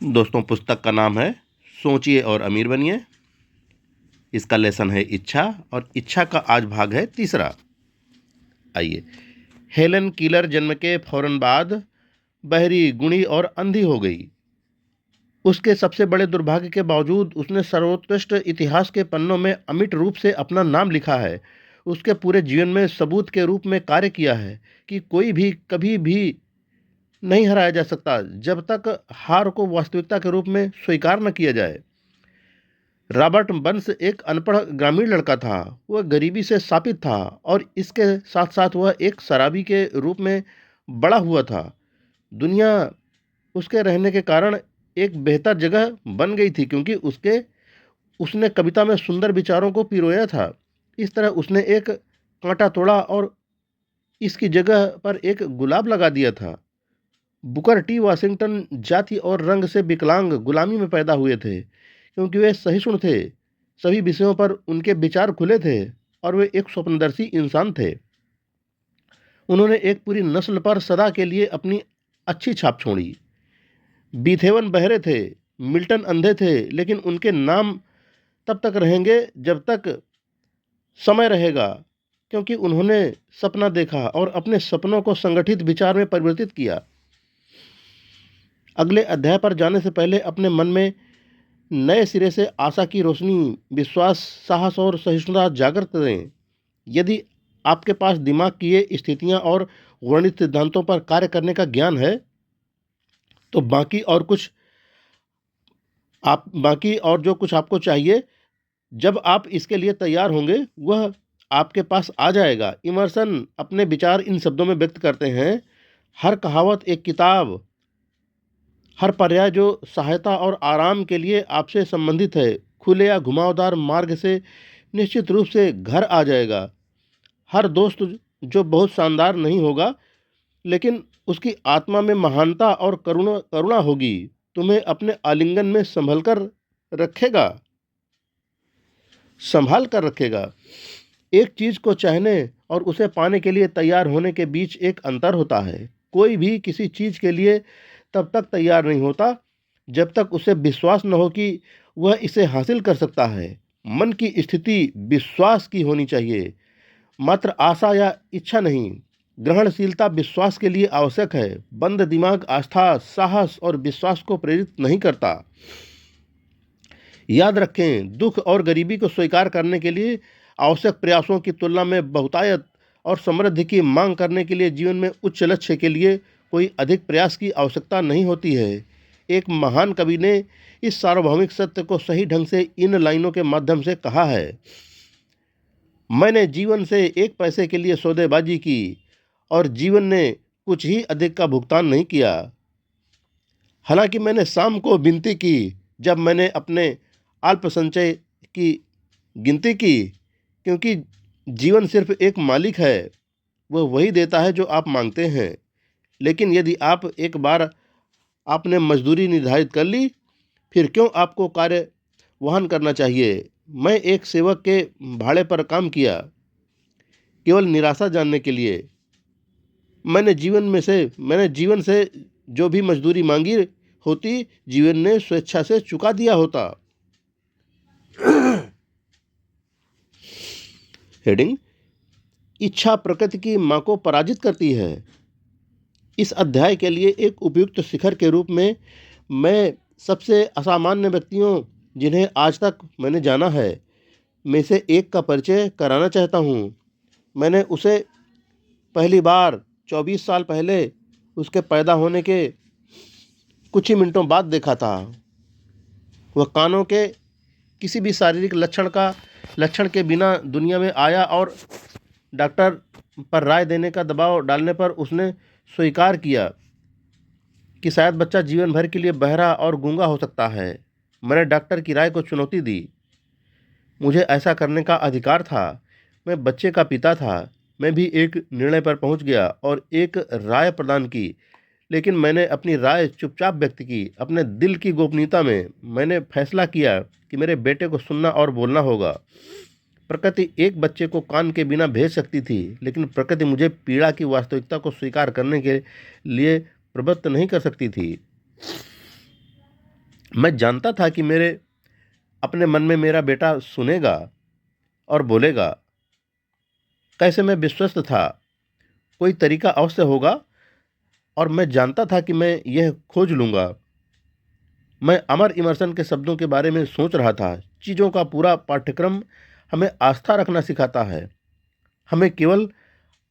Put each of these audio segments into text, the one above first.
दोस्तों, पुस्तक का नाम है सोचिए और अमीर बनिए। इसका लेसन है इच्छा, और इच्छा का आज भाग है तीसरा। आइए। हेलन कीलर जन्म के फौरन बाद बहरी, गुणी और अंधी हो गई। उसके सबसे बड़े दुर्भाग्य के बावजूद उसने सर्वोत्कृष्ट इतिहास के पन्नों में अमिट रूप से अपना नाम लिखा है। उसके पूरे जीवन में सबूत के रूप में कार्य किया है कि कोई भी कभी भी नहीं हराया जा सकता जब तक हार को वास्तविकता के रूप में स्वीकार न किया जाए। रॉबर्ट बर्न्स एक अनपढ़ ग्रामीण लड़का था। वह गरीबी से शापित था और इसके साथ साथ वह एक शराबी के रूप में बड़ा हुआ था। दुनिया उसके रहने के कारण एक बेहतर जगह बन गई थी, क्योंकि उसने कविता में सुंदर विचारों को पिरोया था। इस तरह उसने एक कांटा तोड़ा और इसकी जगह पर एक गुलाब लगा दिया था। बुकर टी वाशिंगटन जाति और रंग से विकलांग गुलामी में पैदा हुए थे, क्योंकि वे सहिष्णु थे। सभी विषयों पर उनके विचार खुले थे और वे एक स्वप्नदर्शी इंसान थे। उन्होंने एक पूरी नस्ल पर सदा के लिए अपनी अच्छी छाप छोड़ी। बीथेवन बहरे थे, मिल्टन अंधे थे, लेकिन उनके नाम तब तक रहेंगे जब तक समय रहेगा, क्योंकि उन्होंने सपना देखा और अपने सपनों को संगठित विचार में परिवर्तित किया। अगले अध्याय पर जाने से पहले अपने मन में नए सिरे से आशा की रोशनी, विश्वास, साहस और सहिष्णुता जागृत करें। यदि आपके पास दिमाग की ये स्थितियां और वर्णित सिद्धांतों पर कार्य करने का ज्ञान है, तो बाकी और जो कुछ आपको चाहिए, जब आप इसके लिए तैयार होंगे, वह आपके पास आ जाएगा। इमर्सन अपने विचार इन शब्दों में व्यक्त करते हैं: हर कहावत एक किताब, हर पर्याय जो सहायता और आराम के लिए आपसे संबंधित है, खुले या घुमावदार मार्ग से निश्चित रूप से घर आ जाएगा। हर दोस्त जो बहुत शानदार नहीं होगा, लेकिन उसकी आत्मा में महानता और करुणा करुणा होगी, तुम्हें अपने आलिंगन में संभाल कर रखेगा। एक चीज को चाहने और उसे पाने के लिए तैयार होने के बीच एक अंतर होता है। कोई भी किसी चीज के लिए तब तक तैयार नहीं होता जब तक उसे विश्वास न हो कि वह इसे हासिल कर सकता है। मन की स्थिति विश्वास की होनी चाहिए, मात्र आशा या इच्छा नहीं। ग्रहणशीलता विश्वास के लिए आवश्यक है। बंद दिमाग आस्था, साहस और विश्वास को प्रेरित नहीं करता। याद रखें, दुख और गरीबी को स्वीकार करने के लिए आवश्यक प्रयासों की तुलना में बहुतायत और समृद्धि की मांग करने के लिए जीवन में उच्च लक्ष्य के लिए कोई अधिक प्रयास की आवश्यकता नहीं होती है। एक महान कवि ने इस सार्वभौमिक सत्य को सही ढंग से इन लाइनों के माध्यम से कहा है: मैंने जीवन से एक पैसे के लिए सौदेबाजी की और जीवन ने कुछ ही अधिक का भुगतान नहीं किया। हालांकि मैंने शाम को विनती की जब मैंने अपने अल्प संचय की गिनती की, क्योंकि जीवन सिर्फ एक मालिक है, वह वही देता है जो आप मांगते हैं। लेकिन यदि आप एक बार आपने मजदूरी निर्धारित कर ली, फिर क्यों आपको कार्य वहन करना चाहिए? मैं एक सेवक के भाड़े पर काम किया, केवल निराशा जानने के लिए। मैंने जीवन से जो भी मजदूरी मांगी होती, जीवन ने स्वेच्छा से चुका दिया होता। हेडिंग: इच्छा प्रकृति की मां को पराजित करती है। इस अध्याय के लिए एक उपयुक्त शिखर के रूप में मैं सबसे असामान्य व्यक्तियों जिन्हें आज तक मैंने जाना है में से एक का परिचय कराना चाहता हूँ। मैंने उसे पहली बार 24 साल पहले उसके पैदा होने के कुछ ही मिनटों बाद देखा था। वह कानों के किसी भी शारीरिक लक्षण के बिना दुनिया में आया और डॉक्टर पर राय देने का दबाव डालने पर उसने स्वीकार किया कि शायद बच्चा जीवन भर के लिए बहरा और गूंगा हो सकता है। मैंने डॉक्टर की राय को चुनौती दी। मुझे ऐसा करने का अधिकार था। मैं बच्चे का पिता था। मैं भी एक निर्णय पर पहुंच गया और एक राय प्रदान की, लेकिन मैंने अपनी राय चुपचाप व्यक्त की। अपने दिल की गोपनीयता में मैंने फैसला किया कि मेरे बेटे को सुनना और बोलना होगा। प्रकृति एक बच्चे को कान के बिना भेज सकती थी, लेकिन प्रकृति मुझे पीड़ा की वास्तविकता को स्वीकार करने के लिए प्रवृत्त नहीं कर सकती थी। मैं जानता था कि मेरे अपने मन में मेरा बेटा सुनेगा और बोलेगा। कैसे मैं विश्वस्त था, कोई तरीका अवश्य होगा, और मैं जानता था कि मैं यह खोज लूँगा। मैं अमर इमर्सन के शब्दों के बारे में सोच रहा था। चीज़ों का पूरा पाठ्यक्रम हमें आस्था रखना सिखाता है। हमें केवल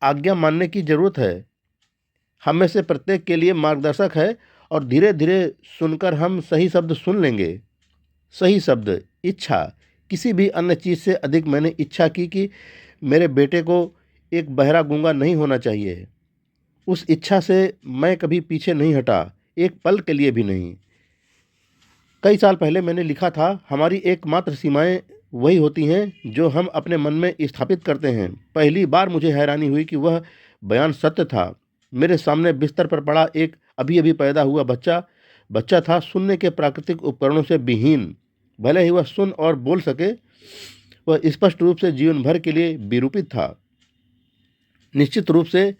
आज्ञा मानने की ज़रूरत है। हम में से प्रत्येक के लिए मार्गदर्शक है, और धीरे धीरे सुनकर हम सही शब्द सुन लेंगे। सही शब्द, इच्छा। किसी भी अन्य चीज़ से अधिक मैंने इच्छा की कि मेरे बेटे को एक बहरा गूंगा नहीं होना चाहिए। उस इच्छा से मैं कभी पीछे नहीं हटा, एक पल के लिए भी नहीं। कई साल पहले मैंने लिखा था, हमारी एकमात्र सीमाएं वही होती हैं जो हम अपने मन में स्थापित करते हैं। पहली बार मुझे हैरानी हुई कि वह बयान सत्य था। मेरे सामने बिस्तर पर पड़ा एक अभी अभी पैदा हुआ बच्चा बच्चा था, सुनने के प्राकृतिक उपकरणों से विहीन। भले ही वह सुन और बोल सके, वह स्पष्ट रूप से जीवन भर के लिए विरूपित था। निश्चित रूप से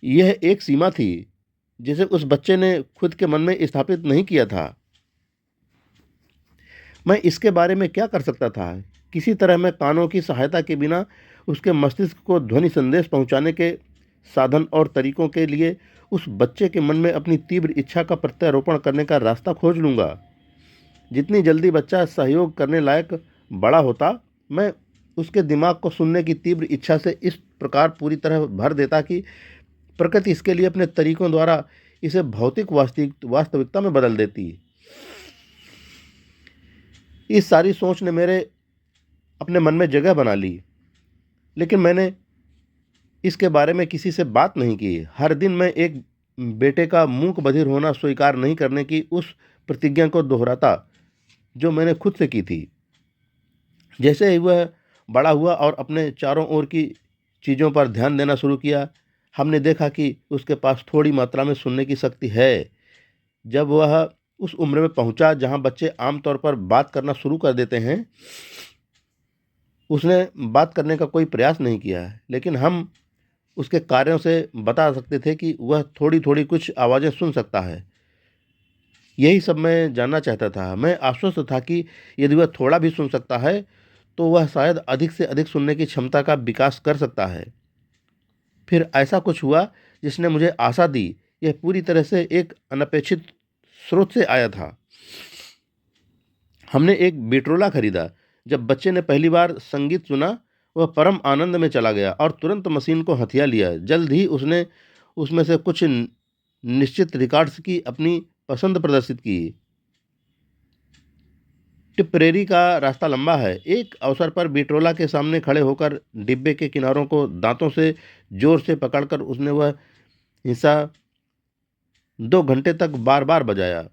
यह एक सीमा थी जिसे उस बच्चे ने खुद के मन में स्थापित नहीं किया था। मैं इसके बारे में क्या कर सकता था? किसी तरह मैं कानों की सहायता के बिना उसके मस्तिष्क को ध्वनि संदेश पहुंचाने के साधन और तरीकों के लिए उस बच्चे के मन में अपनी तीव्र इच्छा का प्रत्यारोपण करने का रास्ता खोज लूँगा। जितनी जल्दी बच्चा सहयोग करने लायक बड़ा होता, मैं उसके दिमाग को सुनने की तीव्र इच्छा से इस प्रकार पूरी तरह भर देता कि प्रकृति इसके लिए अपने तरीकों द्वारा इसे भौतिक वास्तविकता में बदल देती। इस सारी सोच ने मेरे अपने मन में जगह बना ली, लेकिन मैंने इसके बारे में किसी से बात नहीं की। हर दिन मैं एक बेटे का मूक बधिर होना स्वीकार नहीं करने की उस प्रतिज्ञा को दोहराता जो मैंने खुद से की थी। जैसे ही वह बड़ा हुआ और अपने चारों ओर की चीज़ों पर ध्यान देना शुरू किया, हमने देखा कि उसके पास थोड़ी मात्रा में सुनने की शक्ति है। जब वह उस उम्र में पहुंचा जहां बच्चे आमतौर पर बात करना शुरू कर देते हैं, उसने बात करने का कोई प्रयास नहीं किया, लेकिन हम उसके कार्यों से बता सकते थे कि वह थोड़ी थोड़ी कुछ आवाज़ें सुन सकता है। यही सब मैं जानना चाहता था। मैं आश्वस्त था कि यदि वह थोड़ा भी सुन सकता है, तो वह शायद अधिक से अधिक सुनने की क्षमता का विकास कर सकता है। फिर ऐसा कुछ हुआ जिसने मुझे आशा दी। यह पूरी तरह से एक अनपेक्षित स्रोत से आया था। हमने एक बिट्रोला खरीदा। जब बच्चे ने पहली बार संगीत सुना, वह परम आनंद में चला गया और तुरंत मशीन को हथिया लिया। जल्द ही उसने उसमें से कुछ निश्चित रिकॉर्ड्स की अपनी पसंद प्रदर्शित की। टिप्परेरी का रास्ता लंबा है। एक अवसर पर बिट्रोला के सामने खड़े होकर डिब्बे के किनारों को दांतों से जोर से पकड़कर उसने वह हिस्सा 2 घंटे तक बार बार बजाया।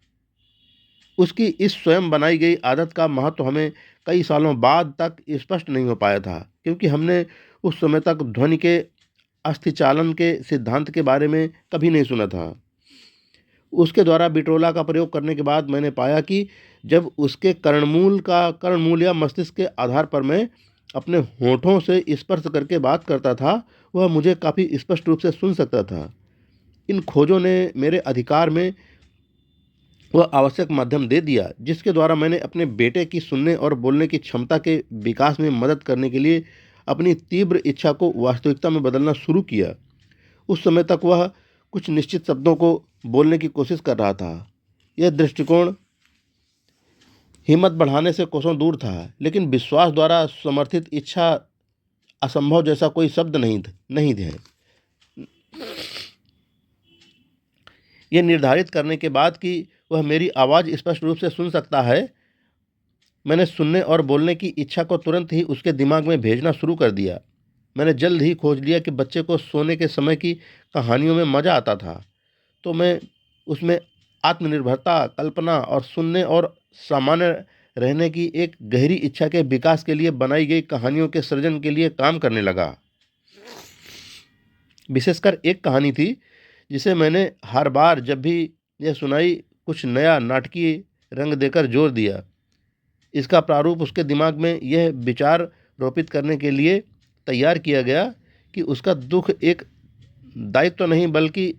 उसकी इस स्वयं बनाई गई आदत का महत्व हमें कई सालों बाद तक स्पष्ट नहीं हो पाया था, क्योंकि हमने उस समय तक ध्वनि के अस्थिचालन के सिद्धांत के बारे में कभी नहीं सुना था। उसके द्वारा बिट्रोला का प्रयोग करने के बाद मैंने पाया कि जब उसके कर्णमूल या मस्तिष्क के आधार पर मैं अपने होठों से स्पर्श करके बात करता था, वह मुझे काफ़ी स्पष्ट रूप से सुन सकता था। इन खोजों ने मेरे अधिकार में वह आवश्यक माध्यम दे दिया जिसके द्वारा मैंने अपने बेटे की सुनने और बोलने की क्षमता के विकास में मदद करने के लिए अपनी तीव्र इच्छा को वास्तविकता में बदलना शुरू किया। उस समय तक वह कुछ निश्चित शब्दों को बोलने की कोशिश कर रहा था। यह दृष्टिकोण हिम्मत बढ़ाने से कोसों दूर था, लेकिन विश्वास द्वारा समर्थित इच्छा असंभव जैसा कोई शब्द नहीं थे। यह निर्धारित करने के बाद कि वह मेरी आवाज़ स्पष्ट रूप से सुन सकता है, मैंने सुनने और बोलने की इच्छा को तुरंत ही उसके दिमाग में भेजना शुरू कर दिया। मैंने जल्द ही खोज लिया कि बच्चे को सोने के समय की कहानियों में मज़ा आता था, तो मैं उसमें आत्मनिर्भरता, कल्पना और सुनने और सामान्य रहने की एक गहरी इच्छा के विकास के लिए बनाई गई कहानियों के सृजन के लिए काम करने लगा। विशेषकर एक कहानी थी जिसे मैंने हर बार जब भी यह सुनाई कुछ नया नाटकीय रंग देकर जोर दिया। इसका प्रारूप उसके दिमाग में यह विचार रोपित करने के लिए तैयार किया गया कि उसका दुख एक दायित्व नहीं बल्कि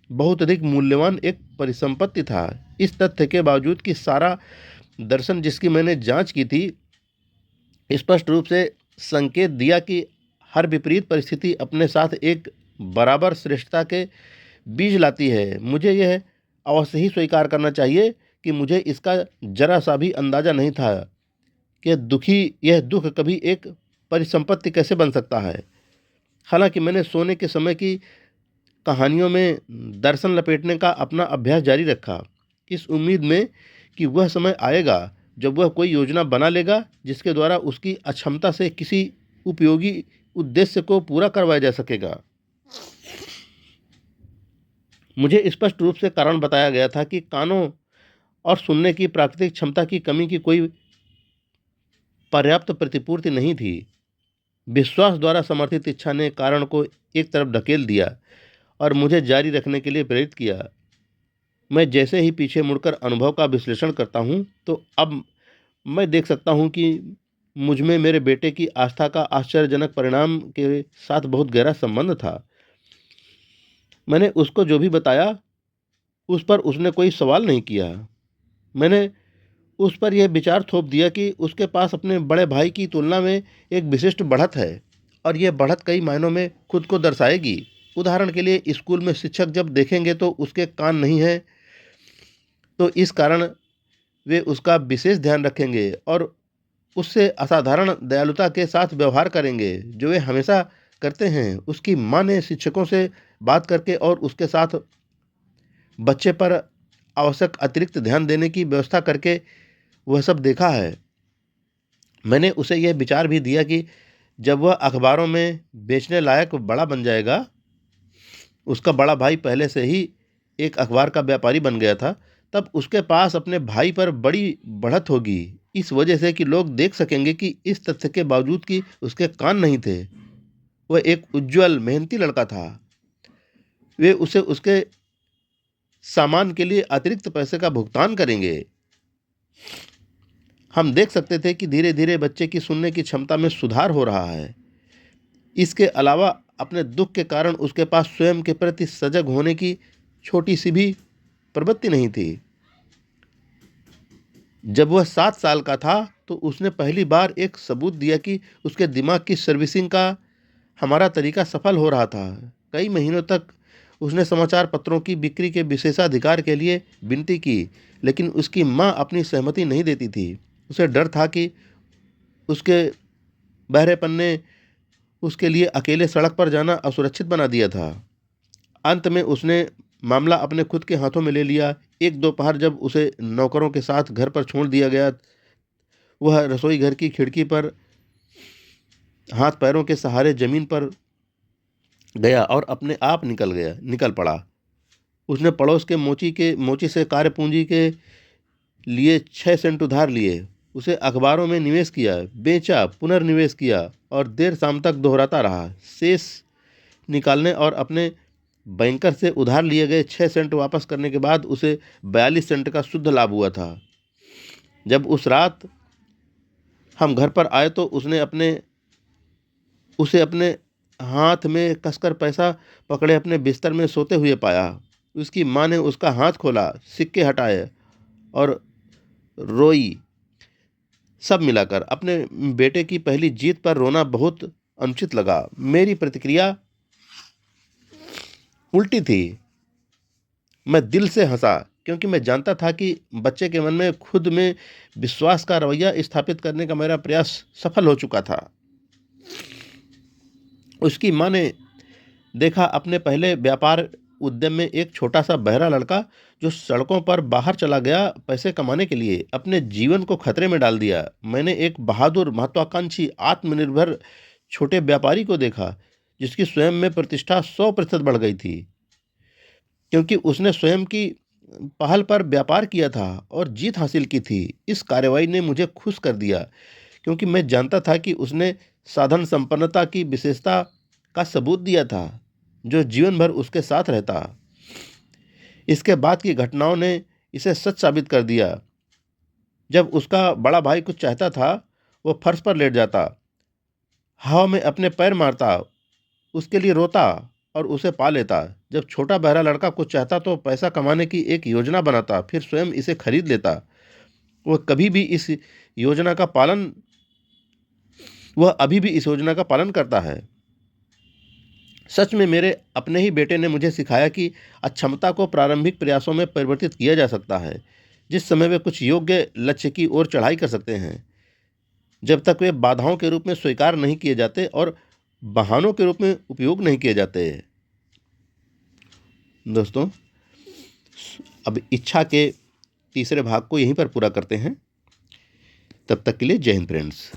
बहुत अधिक मूल्यवान एक परिसंपत्ति था। इस तथ्य के बावजूद कि सारा दर्शन जिसकी मैंने जांच की थी स्पष्ट रूप से संकेत दिया कि हर विपरीत परिस्थिति अपने साथ एक बराबर श्रेष्ठता के बीज लाती है। मुझे यह अवश्य ही स्वीकार करना चाहिए कि मुझे इसका जरा सा भी अंदाजा नहीं था कि यह दुख कभी एक परिसंपत्ति कैसे बन सकता है। हालांकि मैंने सोने के समय की कहानियों में दर्शन लपेटने का अपना अभ्यास जारी रखा, इस उम्मीद में कि वह समय आएगा जब वह कोई योजना बना लेगा जिसके द्वारा उसकी अक्षमता से किसी उपयोगी उद्देश्य को पूरा करवाया जा सकेगा। मुझे स्पष्ट रूप से कारण बताया गया था कि कानों और सुनने की प्राकृतिक क्षमता की कमी की कोई पर्याप्त प्रतिपूर्ति नहीं थी। विश्वास द्वारा समर्थित इच्छा ने कारण को एक तरफ धकेल दिया और मुझे जारी रखने के लिए प्रेरित किया। मैं जैसे ही पीछे मुड़कर अनुभव का विश्लेषण करता हूँ तो अब मैं देख सकता हूँ कि मुझ में मेरे बेटे की आस्था का आश्चर्यजनक परिणाम के साथ बहुत गहरा संबंध था। मैंने उसको जो भी बताया उस पर उसने कोई सवाल नहीं किया। मैंने उस पर यह विचार थोप दिया कि उसके पास अपने बड़े भाई की तुलना में एक विशिष्ट बढ़त है और यह बढ़त कई मायनों में खुद को दर्शाएगी। उदाहरण के लिए स्कूल में शिक्षक जब देखेंगे तो उसके कान नहीं हैं तो इस कारण वे उसका विशेष ध्यान रखेंगे और उससे असाधारण दयालुता के साथ व्यवहार करेंगे जो वे हमेशा करते हैं। उसकी माँ ने शिक्षकों से बात करके और उसके साथ बच्चे पर आवश्यक अतिरिक्त ध्यान देने की व्यवस्था करके वह सब देखा है। मैंने उसे यह विचार भी दिया कि जब वह अखबारों में बेचने लायक बड़ा बन जाएगा, उसका बड़ा भाई पहले से ही एक अखबार का व्यापारी बन गया था, तब उसके पास अपने भाई पर बड़ी बढ़त होगी, इस वजह से कि लोग देख सकेंगे कि इस तथ्य के बावजूद कि उसके कान नहीं थे, वह एक उज्ज्वल मेहनती लड़का था। वे उसे उसके सामान के लिए अतिरिक्त पैसे का भुगतान करेंगे। हम देख सकते थे कि धीरे धीरे बच्चे की सुनने की क्षमता में सुधार हो रहा है। इसके अलावा अपने दुख के कारण उसके पास स्वयं के प्रति सजग होने की छोटी सी भी प्रवृत्ति नहीं थी। जब वह 7 साल का था तो उसने पहली बार एक सबूत दिया कि उसके दिमाग की सर्विसिंग का हमारा तरीका सफल हो रहा था। कई महीनों तक उसने समाचार पत्रों की बिक्री के विशेषाधिकार के लिए विनती की, लेकिन उसकी माँ अपनी सहमति नहीं देती थी। उसे डर था कि उसके बहरेपन ने उसके लिए अकेले सड़क पर जाना असुरक्षित बना दिया था। अंत में उसने मामला अपने खुद के हाथों में ले लिया। एक दोपहर जब उसे नौकरों के साथ घर पर छोड़ दिया गया, वह रसोई घर की खिड़की पर हाथ पैरों के सहारे जमीन पर गया और अपने आप निकल पड़ा। उसने पड़ोस के मोची से कार्यपूंजी के लिए 6 सेंट उधार लिए, उसे अखबारों में निवेश किया, बेचा, पुनर्निवेश किया और देर शाम तक दोहराता रहा। शेष निकालने और अपने बैंकर से उधार लिए गए 6 सेंट वापस करने के बाद उसे 42 सेंट का शुद्ध लाभ हुआ था। जब उस रात हम घर पर आए तो उसे अपने हाथ में कसकर पैसा पकड़े अपने बिस्तर में सोते हुए पाया। उसकी माँ ने उसका हाथ खोला, सिक्के हटाए और रोई। सब मिलाकर अपने बेटे की पहली जीत पर रोना बहुत अनुचित लगा। मेरी प्रतिक्रिया उल्टी थी। मैं दिल से हंसा क्योंकि मैं जानता था कि बच्चे के मन में खुद में विश्वास का रवैया स्थापित करने का मेरा प्रयास सफल हो चुका था। उसकी माँ ने देखा अपने पहले व्यापार उद्यम में एक छोटा सा बहरा लड़का जो सड़कों पर बाहर चला गया पैसे कमाने के लिए, अपने जीवन को खतरे में डाल दिया। मैंने एक बहादुर, महत्वाकांक्षी, आत्मनिर्भर छोटे व्यापारी को देखा जिसकी स्वयं में प्रतिष्ठा 100% बढ़ गई थी क्योंकि उसने स्वयं की पहल पर व्यापार किया था और जीत हासिल की थी। इस कार्रवाई ने मुझे खुश कर दिया क्योंकि मैं जानता था कि उसने साधन संपन्नता की विशेषता का सबूत दिया था जो जीवन भर उसके साथ रहता। इसके बाद की घटनाओं ने इसे सच साबित कर दिया। जब उसका बड़ा भाई कुछ चाहता था, वो फर्श पर लेट जाता, हवा में अपने पैर मारता, उसके लिए रोता और उसे पा लेता। जब छोटा बहरा लड़का कुछ चाहता तो पैसा कमाने की एक योजना बनाता, फिर स्वयं इसे खरीद लेता। वह कभी भी इस योजना का पालन वह अभी भी इस योजना का पालन करता है। सच में मेरे अपने ही बेटे ने मुझे सिखाया कि अक्षमता को प्रारंभिक प्रयासों में परिवर्तित किया जा सकता है। जिस समय वे कुछ योग्य लक्ष्य की ओर चढ़ाई कर सकते हैं, जब तक वे बाधाओं के रूप में स्वीकार नहीं किए जाते और बहानों के रूप में उपयोग नहीं किए जाते। दोस्तों, अब इच्छा के तीसरे भाग को यहीं पर पूरा करते हैं। तब तक के लिए जय हिंद फ्रेंड्स।